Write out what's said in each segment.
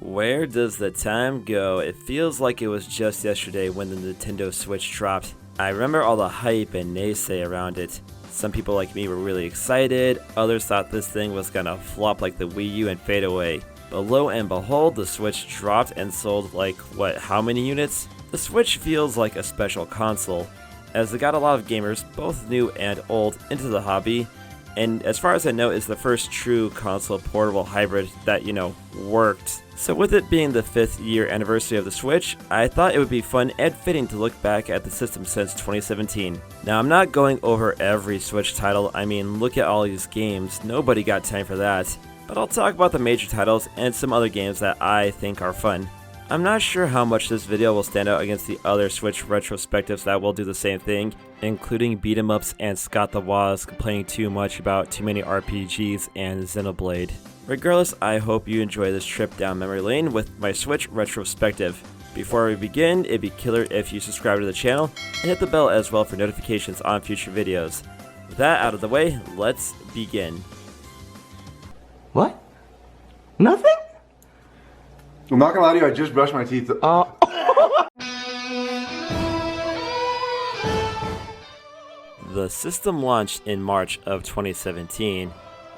Where does the time go? It feels like it was just yesterday when the Nintendo Switch dropped. I remember all the hype and naysay around it. Some people like me were really excited, others thought this thing was gonna flop like the Wii U and fade away. But lo and behold, the Switch dropped and sold like, how many units? The Switch feels like a special console, as it got a lot of gamers, both new and old, into the hobby. And as far as I know, it's the first true console portable hybrid that, worked. So with it being the 5th year anniversary of the Switch, I thought it would be fun and fitting to look back at the system since 2017. Now I'm not going over every Switch title, I mean look at all these games, nobody got time for that. But I'll talk about the major titles and some other games that I think are fun. I'm not sure how much this video will stand out against the other Switch retrospectives that will do the same thing, including beat 'em ups and Scott the Woz complaining too much about too many RPGs and Xenoblade. Regardless, I hope you enjoy this trip down memory lane with my Switch retrospective. Before we begin, it'd be killer if you subscribe to the channel and hit the bell as well for notifications on future videos. With that out of the way, let's begin. What? Nothing? I'm not gonna lie to you, I just brushed my teeth. The system launched in March of 2017.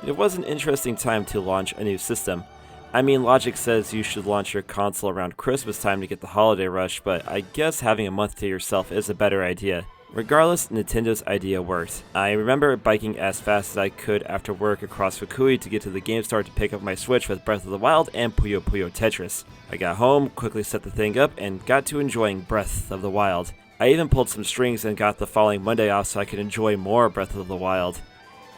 It was an interesting time to launch a new system. I mean, logic says you should launch your console around Christmas time to get the holiday rush, but I guess having a month to yourself is a better idea. Regardless, Nintendo's idea worked. I remember biking as fast as I could after work across Fukui to get to the game store to pick up my Switch with Breath of the Wild and Puyo Puyo Tetris. I got home, quickly set the thing up, and got to enjoying Breath of the Wild. I even pulled some strings and got the following Monday off so I could enjoy more Breath of the Wild.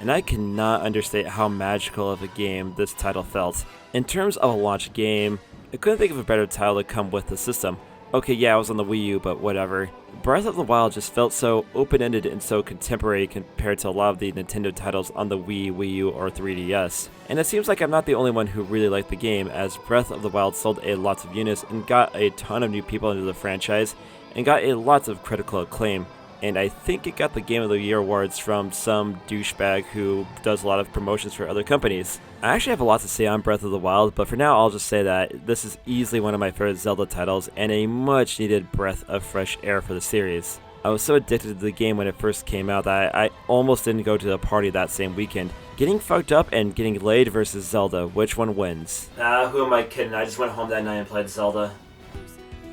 And I cannot understate how magical of a game this title felt. In terms of a launch game, I couldn't think of a better title to come with the system. Okay, yeah, I was on the Wii U, but whatever. Breath of the Wild just felt so open-ended and so contemporary compared to a lot of the Nintendo titles on the Wii, Wii U, or 3DS. And it seems like I'm not the only one who really liked the game, as Breath of the Wild sold a lot of units and got a ton of new people into the franchise, and got a lot of critical acclaim. And I think it got the Game of the Year awards from some douchebag who does a lot of promotions for other companies. I actually have a lot to say on Breath of the Wild, but for now I'll just say that this is easily one of my favorite Zelda titles and a much needed breath of fresh air for the series. I was so addicted to the game when it first came out that I almost didn't go to the party that same weekend. Getting fucked up and getting laid versus Zelda, which one wins? Who am I kidding? I just went home that night and played Zelda.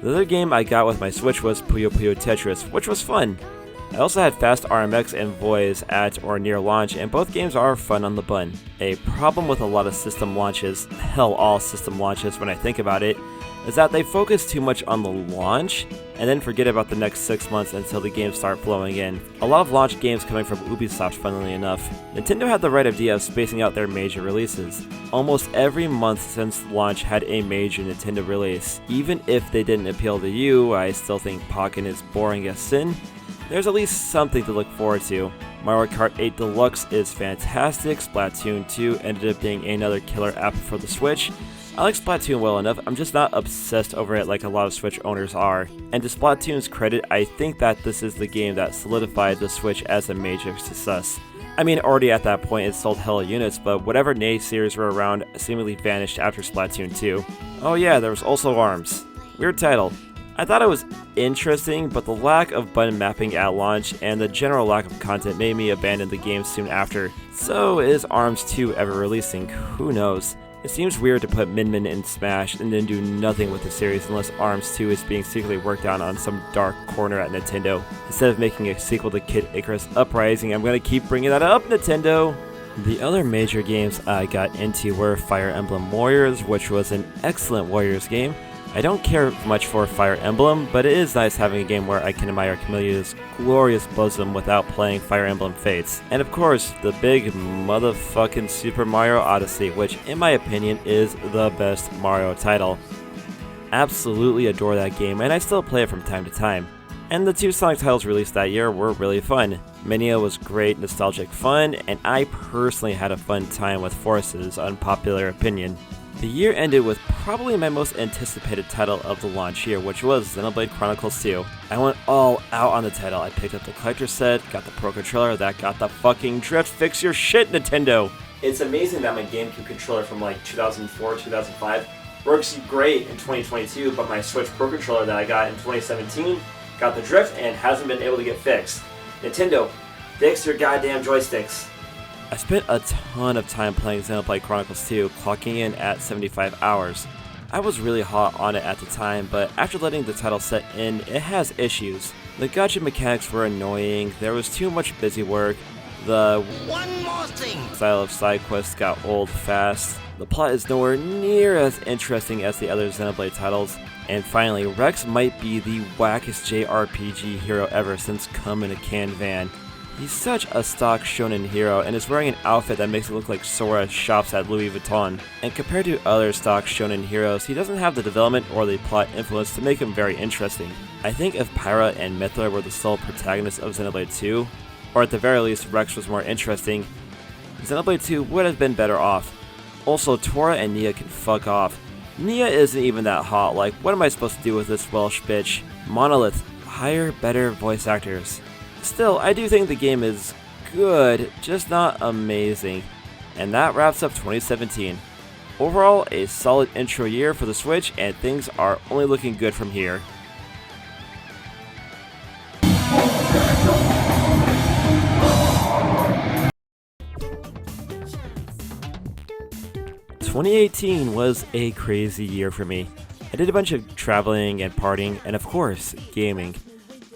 The other game I got with my Switch was Puyo Puyo Tetris, which was fun. I also had Fast RMX and Voice at or near launch, and both games are fun on the bun. A problem with a lot of system launches, hell all system launches when I think about it, is that they focus too much on the launch and then forget about the next 6 months until the games start flowing in. A lot of launch games coming from Ubisoft, funnily enough. Nintendo had the right idea of spacing out their major releases. Almost every month since launch had a major Nintendo release. Even if they didn't appeal to you, I still think Pokken is boring as sin. There's at least something to look forward to. Mario Kart 8 Deluxe is fantastic, Splatoon 2 ended up being another killer app for the Switch. I like Splatoon well enough, I'm just not obsessed over it like a lot of Switch owners are. And to Splatoon's credit, I think that this is the game that solidified the Switch as a major success. I mean, already at that point it sold hella units, but whatever naysayers were around seemingly vanished after Splatoon 2. Oh yeah, there was also ARMS. Weird title. I thought it was interesting, but the lack of button mapping at launch and the general lack of content made me abandon the game soon after. So is ARMS 2 ever releasing? Who knows? It seems weird to put Min Min in Smash and then do nothing with the series unless ARMS 2 is being secretly worked on some dark corner at Nintendo. Instead of making a sequel to Kid Icarus Uprising, I'm gonna keep bringing that up, Nintendo! The other major games I got into were Fire Emblem Warriors, which was an excellent Warriors game. I don't care much for Fire Emblem, but it is nice having a game where I can admire Camille's glorious bosom without playing Fire Emblem Fates. And of course, the big motherfucking Super Mario Odyssey, which in my opinion is the best Mario title. Absolutely adore that game, and I still play it from time to time. And the two Sonic titles released that year were really fun. Mania was great, nostalgic fun, and I personally had a fun time with Force's unpopular opinion. The year ended with probably my most anticipated title of the launch year, which was Xenoblade Chronicles 2. I went all out on the title. I picked up the collector set, got the Pro Controller, that got the fucking drift. Fix your shit, Nintendo! It's amazing that my GameCube controller from like 2004, 2005 Works great in 2022, but my Switch Pro Controller that I got in 2017 got the drift and hasn't been able to get fixed. Nintendo, fix your goddamn joysticks. I spent a ton of time playing Xenoblade Chronicles 2, clocking in at 75 hours. I was really hot on it at the time, but after letting the title set in, it has issues. The gacha mechanics were annoying, there was too much busy work, the One more thing! style of side quests got old fast, the plot is nowhere near as interesting as the other Xenoblade titles, and finally, Rex might be the wackest JRPG hero ever since Come in a Can Van. He's such a stock shonen hero and is wearing an outfit that makes it look like Sora shops at Louis Vuitton. And compared to other stock shonen heroes, he doesn't have the development or the plot influence to make him very interesting. I think if Pyra and Mithra were the sole protagonists of Xenoblade 2, or at the very least Rex was more interesting, Xenoblade 2 would have been better off. Also, Tora and Nia can fuck off. Nia isn't even that hot, like what am I supposed to do with this Welsh bitch? Monolith, hire better voice actors. Still, I do think the game is good, just not amazing. And that wraps up 2017. Overall, a solid intro year for the Switch, and things are only looking good from here. "2018 was a crazy year for me. I did a bunch of traveling and partying, and of course, gaming.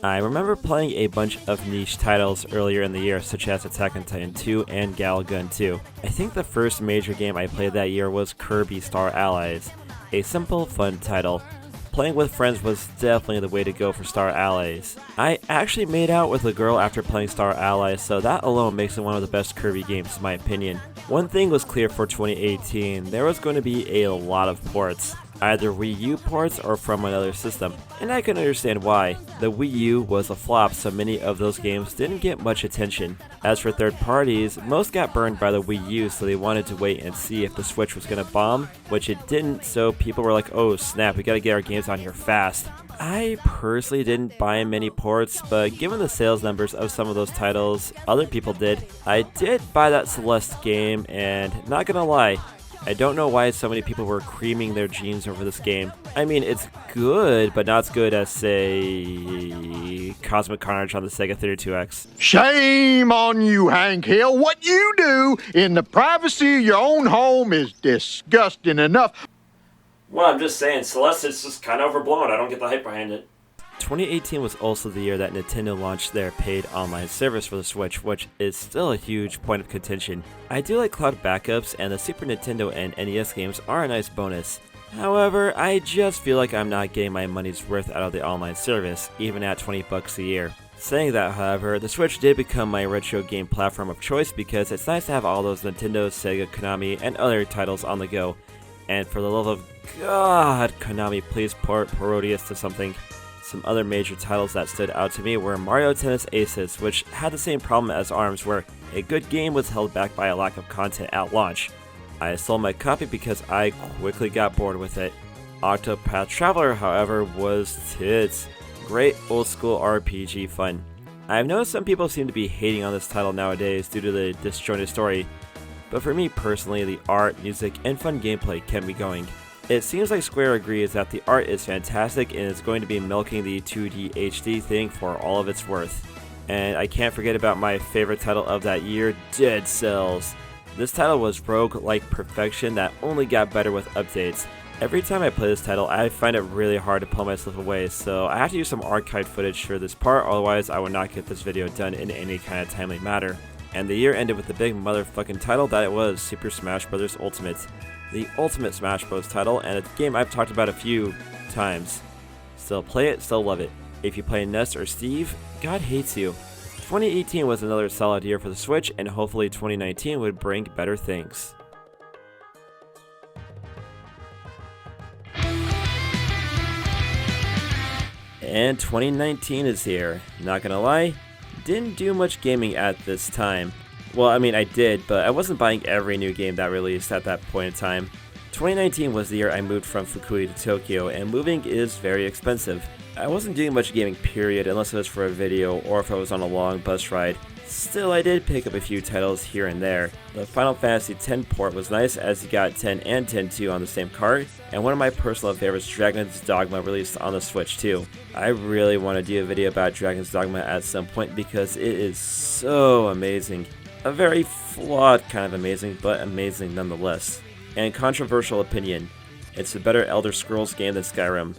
I remember playing a bunch of niche titles earlier in the year, such as Attack on Titan 2 and Galgun 2. I think the first major game I played that year was Kirby Star Allies, a simple, fun title. Playing with friends was definitely the way to go for Star Allies. I actually made out with a girl after playing Star Allies, so that alone makes it one of the best Kirby games in my opinion. One thing was clear for 2018, there was going to be a lot of ports. Either Wii U ports or from another system, and I can understand why. The Wii U was a flop, so many of those games didn't get much attention. As for third parties, most got burned by the Wii U, so they wanted to wait and see if the Switch was gonna bomb, which it didn't, so people were like, oh snap, we gotta get our games on here fast. I personally didn't buy many ports, but given the sales numbers of some of those titles, other people did. I did buy that Celeste game, and not gonna lie, I don't know why so many people were creaming their jeans over this game. I mean, it's good, but not as good as, say, Cosmic Carnage on the Sega 32X. Shame on you, Hank Hill. What you do in the privacy of your own home is disgusting enough. Well, I'm just saying, Celeste is just kind of overblown. I don't get the hype behind it. 2018 was also the year that Nintendo launched their paid online service for the Switch, which is still a huge point of contention. I do like cloud backups, and the Super Nintendo and NES games are a nice bonus. However, I just feel like I'm not getting my money's worth out of the online service, even at $20 a year. Saying that, however, the Switch did become my retro game platform of choice because it's nice to have all those Nintendo, Sega, Konami, and other titles on the go. And for the love of God, Konami, please port Parodius to something. Some other major titles that stood out to me were Mario Tennis Aces, which had the same problem as ARMS, where a good game was held back by a lack of content at launch. I sold my copy because I quickly got bored with it. Octopath Traveler, however, was tits. Great old school RPG fun. I've noticed some people seem to be hating on this title nowadays due to the disjointed story, but for me personally, the art, music, and fun gameplay kept me going. It seems like Square agrees that the art is fantastic and is going to be milking the 2D HD thing for all of its worth. And I can't forget about my favorite title of that year, Dead Cells. This title was rogue-like perfection that only got better with updates. Every time I play this title, I find it really hard to pull myself away, so I have to use some archived footage for this part, otherwise I would not get this video done in any kind of timely manner. And the year ended with the big motherfucking title that it was, Super Smash Bros. Ultimate. The ultimate Smash Bros. Title, and it's a game I've talked about a few times. Still play it, still love it. If you play Ness or Steve, God hates you. 2018 was another solid year for the Switch, and hopefully 2019 would bring better things. And 2019 is here. Not gonna lie, didn't do much gaming at this time. Well, I mean, I did, but I wasn't buying every new game that released at that point in time. 2019 was the year I moved from Fukui to Tokyo, and moving is very expensive. I wasn't doing much gaming period unless it was for a video or if I was on a long bus ride. Still, I did pick up a few titles here and there. The Final Fantasy X port was nice as you got 10 and 10-2 on the same cart, and one of my personal favorites, Dragon's Dogma, released on the Switch too. I really want to do a video about Dragon's Dogma at some point because it is so amazing. A very flawed kind of amazing, but amazing nonetheless. And controversial opinion, it's a better Elder Scrolls game than Skyrim.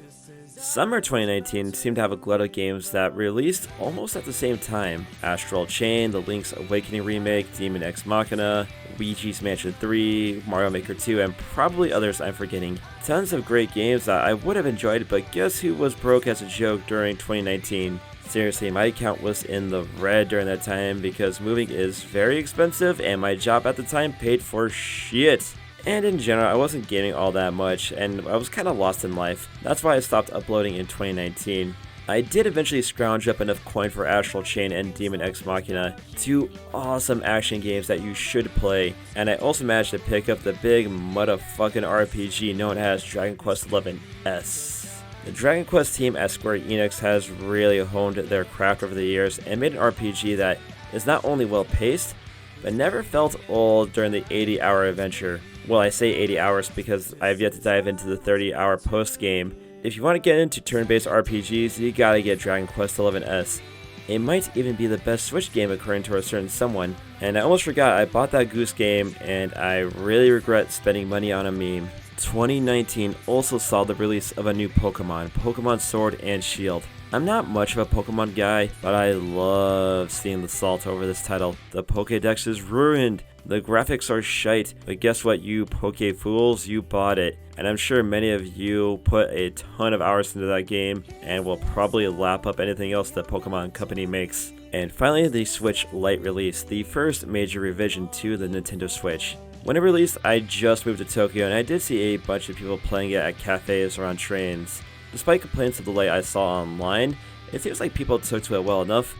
Summer 2019 seemed to have a glut of games that released almost at the same time. Astral Chain, the Link's Awakening remake, Demon X Machina, Luigi's Mansion 3, Mario Maker 2, and probably others I'm forgetting. Tons of great games that I would have enjoyed, but guess who was broke as a joke during 2019? Seriously, my account was in the red during that time because moving is very expensive and my job at the time paid for shit. And in general, I wasn't gaming all that much, and I was kind of lost in life. That's why I stopped uploading in 2019. I did eventually scrounge up enough coin for Astral Chain and Demon X Machina, two awesome action games that you should play, and I also managed to pick up the big motherfucking RPG known as Dragon Quest XI-S. The Dragon Quest team at Square Enix has really honed their craft over the years and made an RPG that is not only well paced, but never felt old during the 80-hour adventure. Well, I say 80 hours because I've yet to dive into the 30-hour post-game. If you want to get into turn-based RPGs, you gotta get Dragon Quest XI-S. It might even be the best Switch game according to a certain someone. And I almost forgot I bought that Goose game, and I really regret spending money on a meme. 2019 also saw the release of a new Pokemon Sword and Shield. I'm not much of a Pokemon guy, but I love seeing the salt over this title. The Pokédex is ruined, the graphics are shite, but guess what, you Poke fools, you bought it. And I'm sure many of you put a ton of hours into that game and will probably lap up anything else the Pokemon company makes. And finally, the Switch Lite release, the first major revision to the Nintendo Switch. When it released, I just moved to Tokyo and I did see a bunch of people playing it at cafes or on trains. Despite complaints of the Lite I saw online, it seems like people took to it well enough.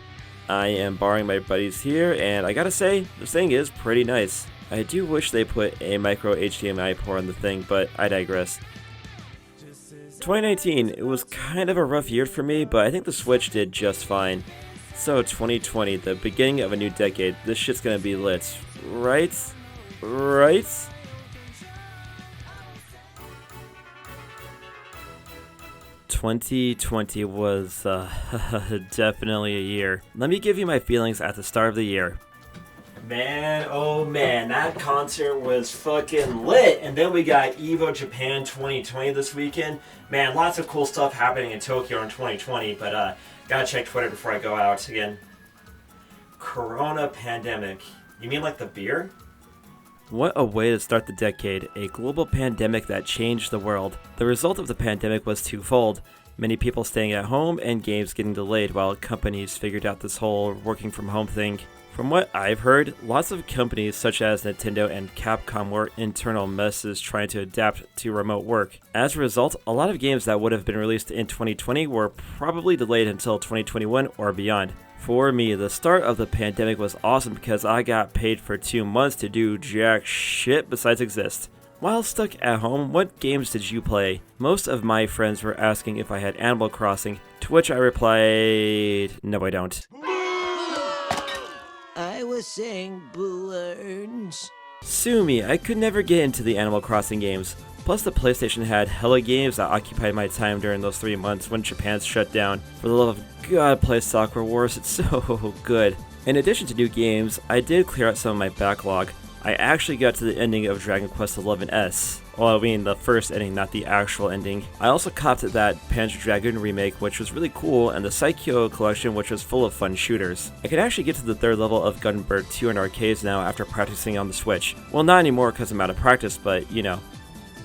I am borrowing my buddies here, and I gotta say, this thing is pretty nice. I do wish they put a micro HDMI port on the thing, but I digress. 2019, it was kind of a rough year for me, but I think the Switch did just fine. So 2020, the beginning of a new decade, this shit's gonna be lit, right? Right? ...2020 was definitely a year. Let me give you my feelings at the start of the year. Man, oh man, that concert was fucking lit. And then we got EVO Japan 2020 this weekend. Man, lots of cool stuff happening in Tokyo in 2020, but gotta check Twitter before I go out again. Corona pandemic. You mean like the beer? What a way to start the decade, a global pandemic that changed the world. The result of the pandemic was twofold. Many people staying at home and games getting delayed while companies figured out this whole working from home thing. From what I've heard, lots of companies such as Nintendo and Capcom were internal messes trying to adapt to remote work. As a result, a lot of games that would have been released in 2020 were probably delayed until 2021 or beyond. For me, the start of the pandemic was awesome because I got paid for 2 months to do jack shit besides exist. While stuck at home, what games did you play? Most of my friends were asking if I had Animal Crossing, to which I replied, no I don't. I was saying balloons. Sue me, I could never get into the Animal Crossing games. Plus the PlayStation had hella games that occupied my time during those 3 months when Japan's shut down. For the love of God, play Sakura Wars, it's so good. In addition to new games, I did clear out some of my backlog. I actually got to the ending of Dragon Quest XI-S. Well, I mean the first ending, not the actual ending. I also copped that Panzer Dragoon remake, which was really cool, and the Saikyo collection, which was full of fun shooters. I can actually get to the 3rd level of Gunbird 2 in arcades now after practicing on the Switch. Well, not anymore because I'm out of practice, but you know.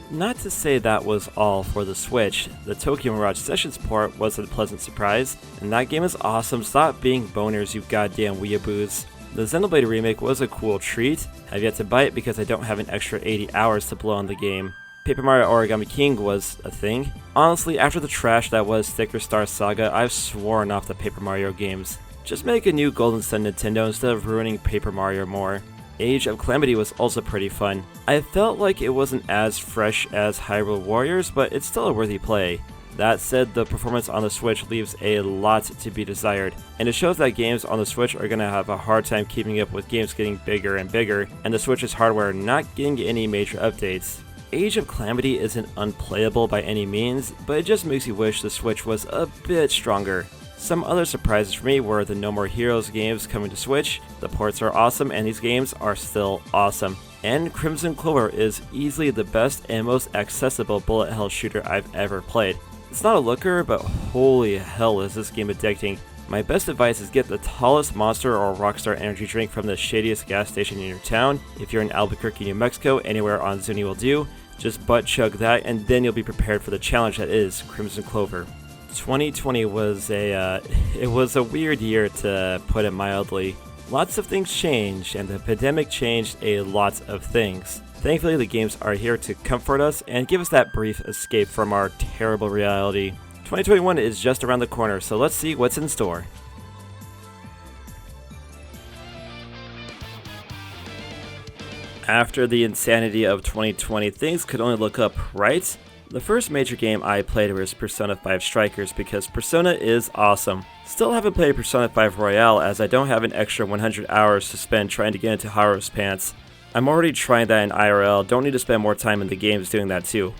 Not to say that was all for the Switch. The Tokyo Mirage Sessions port was a pleasant surprise, and that game is awesome. Stop being boners, you goddamn weeaboos. The Xenoblade remake was a cool treat. I've yet to buy it because I don't have an extra 80 hours to blow on the game. Paper Mario Origami King was a thing. Honestly, after the trash that was Sticker Star Saga, I've sworn off the Paper Mario games. Just make a new Golden Sun Nintendo instead of ruining Paper Mario more. Age of Calamity was also pretty fun. I felt like it wasn't as fresh as Hyrule Warriors, but it's still a worthy play. That said, the performance on the Switch leaves a lot to be desired, and it shows that games on the Switch are going to have a hard time keeping up with games getting bigger and bigger, and the Switch's hardware not getting any major updates. Age of Calamity isn't unplayable by any means, but it just makes you wish the Switch was a bit stronger. Some other surprises for me were the No More Heroes games coming to Switch. The ports are awesome and these games are still awesome. And Crimson Clover is easily the best and most accessible bullet hell shooter I've ever played. It's not a looker, but holy hell is this game addicting. My best advice is get the tallest Monster or Rockstar energy drink from the shadiest gas station in your town. If you're in Albuquerque, New Mexico, anywhere on Zuni will do. Just butt chug that and then you'll be prepared for the challenge that is Crimson Clover. 2020 was a weird year, to put it mildly. Lots of things changed, and the pandemic changed a lot of things. Thankfully, the games are here to comfort us and give us that brief escape from our terrible reality. 2021 is just around the corner, so let's see what's in store. After the insanity of 2020, things could only look up, right? The first major game I played was Persona 5 Strikers because Persona is awesome. Still haven't played Persona 5 Royale as I don't have an extra 100 hours to spend trying to get into Haru's pants. I'm already trying that in IRL, don't need to spend more time in the games doing that too.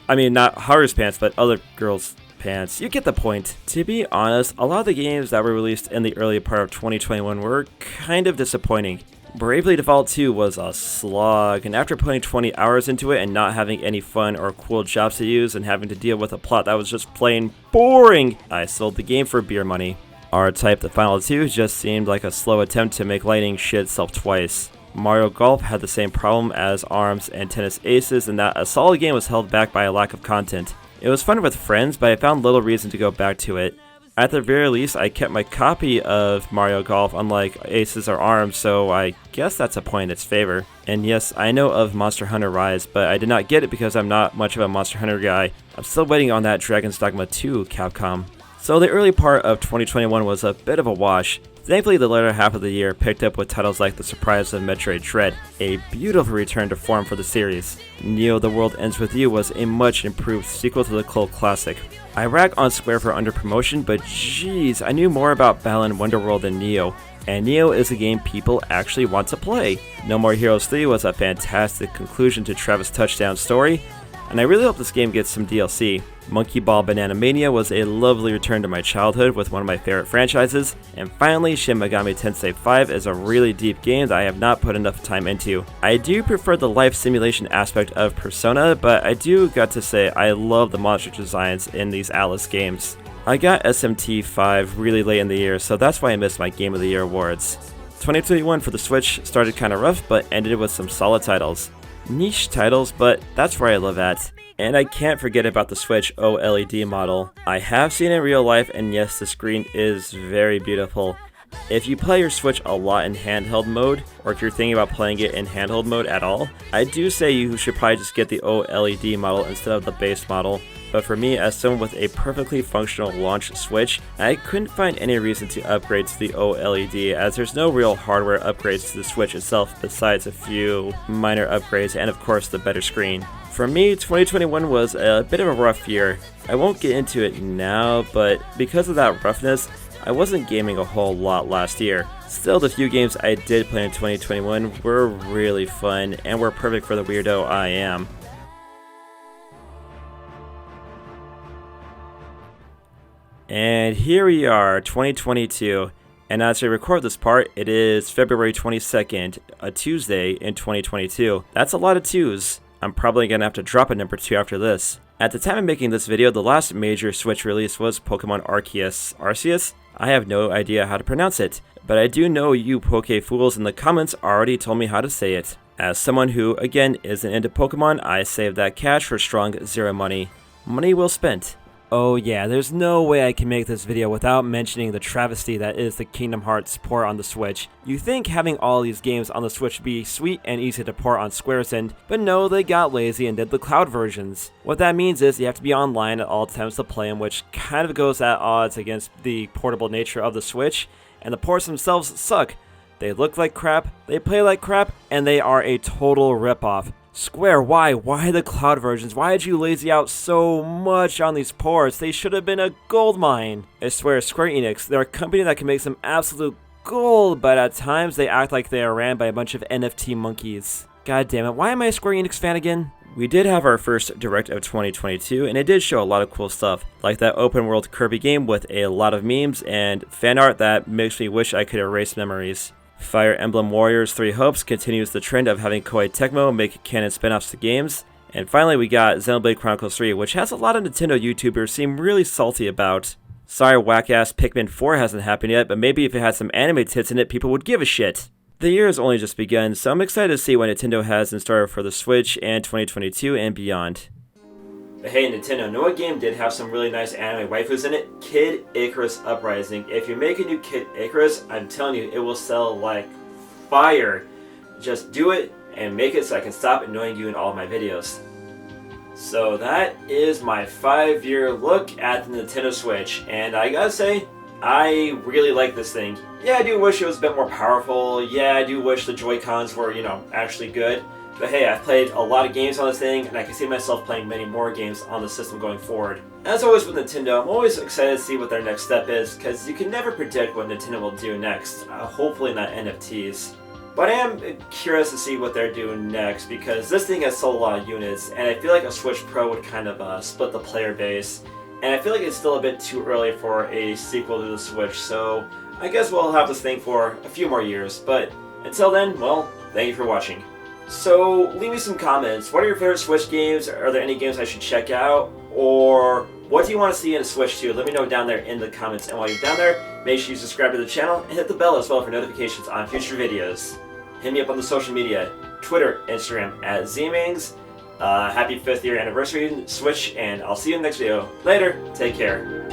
I mean, not Haru's pants, but other girls' pants. You get the point. To be honest, a lot of the games that were released in the early part of 2021 were kind of disappointing. Bravely Default 2 was a slog, and after putting 20 hours into it and not having any fun or cool jobs to use and having to deal with a plot that was just plain boring, I sold the game for beer money. R-Type The Final 2 just seemed like a slow attempt to make lightning shit itself twice. Mario Golf had the same problem as ARMS and Tennis Aces in that a solid game was held back by a lack of content. It was fun with friends, but I found little reason to go back to it. At the very least, I kept my copy of Mario Golf, unlike Aces or ARMS, so I guess that's a point in its favor. And yes, I know of Monster Hunter Rise, but I did not get it because I'm not much of a Monster Hunter guy. I'm still waiting on that Dragon's Dogma 2, Capcom. So the early part of 2021 was a bit of a wash. Thankfully, the latter half of the year picked up with titles like The Surprise of Metroid Dread, a beautiful return to form for the series. Neo The World Ends With You was a much improved sequel to the cult classic. I rag on Square for under promotion, but geez, I knew more about Balan Wonderworld than Neo, and Neo is a game people actually want to play. No More Heroes 3 was a fantastic conclusion to Travis Touchdown's story, and I really hope this game gets some DLC. Monkey Ball Banana Mania was a lovely return to my childhood with one of my favorite franchises, and finally Shin Megami Tensei 5 is a really deep game that I have not put enough time into. I do prefer the life simulation aspect of Persona, but I do got to say I love the monster designs in these Alice games. I got SMT 5 really late in the year, so that's why I missed my Game of the Year awards. 2021 for the Switch started kinda rough, but ended with some solid titles. Niche titles, but that's where I live at. And I can't forget about the Switch OLED model. I have seen it in real life, and yes, the screen is very beautiful. If you play your Switch a lot in handheld mode, or if you're thinking about playing it in handheld mode at all, I do say you should probably just get the OLED model instead of the base model. But for me, as someone with a perfectly functional launch Switch, I couldn't find any reason to upgrade to the OLED, as there's no real hardware upgrades to the Switch itself besides a few minor upgrades and of course the better screen. For me, 2021 was a bit of a rough year. I won't get into it now, but because of that roughness, I wasn't gaming a whole lot last year. Still, the few games I did play in 2021 were really fun and were perfect for the weirdo I am. And here we are, 2022, and as I record this part, it is February 22nd, a Tuesday in 2022. That's a lot of twos. I'm probably gonna have to drop a number 2 after this. At the time of making this video, the last major Switch release was Pokemon Arceus. Arceus? I have no idea how to pronounce it, but I do know you Poke fools in the comments already told me how to say it. As someone who, again, isn't into Pokemon, I saved that cash for strong zero money. Money well spent. Oh yeah, there's no way I can make this video without mentioning the travesty that is the Kingdom Hearts port on the Switch. You think having all these games on the Switch would be sweet and easy to port on Square's end, but no, they got lazy and did the cloud versions. What that means is you have to be online at all times to play them, which kind of goes at odds against the portable nature of the Switch, and the ports themselves suck. They look like crap, they play like crap, and they are a total ripoff. Square, why? Why the cloud versions? Why did you lazy out so much on these ports? They should have been a gold mine. I swear, Square Enix, they're a company that can make some absolute gold, but at times they act like they are ran by a bunch of NFT monkeys. God damn it, why am I a Square Enix fan again? We did have our first Direct of 2022, and it did show a lot of cool stuff, like that open world Kirby game with a lot of memes and fan art that makes me wish I could erase memories. Fire Emblem Warriors 3 Hopes continues the trend of having Koei Tecmo make canon spin-offs to games. And finally we got Xenoblade Chronicles 3, which has a lot of Nintendo YouTubers seem really salty about. Sorry whack-ass Pikmin 4 hasn't happened yet, but maybe if it had some anime tits in it, people would give a shit. The year has only just begun, so I'm excited to see what Nintendo has in store for the Switch and 2022 and beyond. But hey Nintendo, know what game did have some really nice anime waifus in it? Kid Icarus Uprising. If you make a new Kid Icarus, I'm telling you, it will sell like fire. Just do it and make it so I can stop annoying you in all of my videos. So that is my 5-year look at the Nintendo Switch, and I gotta say, I really like this thing. Yeah, I do wish it was a bit more powerful. Yeah, I do wish the Joy-Cons were, actually good. But hey, I've played a lot of games on this thing, and I can see myself playing many more games on the system going forward. As always with Nintendo, I'm always excited to see what their next step is, because you can never predict what Nintendo will do next. Hopefully not NFTs. But I am curious to see what they're doing next, because this thing has sold a lot of units, and I feel like a Switch Pro would kind of split the player base. And I feel like it's still a bit too early for a sequel to the Switch, so I guess we'll have this thing for a few more years. But until then, well, thank you for watching. So leave me some comments. What are your favorite Switch games? Are there any games I should check out? Or what do you want to see in a Switch 2? Let me know down there in the comments. And while you're down there, make sure you subscribe to the channel and hit the bell as well for notifications on future videos. Hit me up on the social media, Twitter, Instagram at ZMings. Happy 5th year anniversary Switch, and I'll see you in the next video. Later, take care.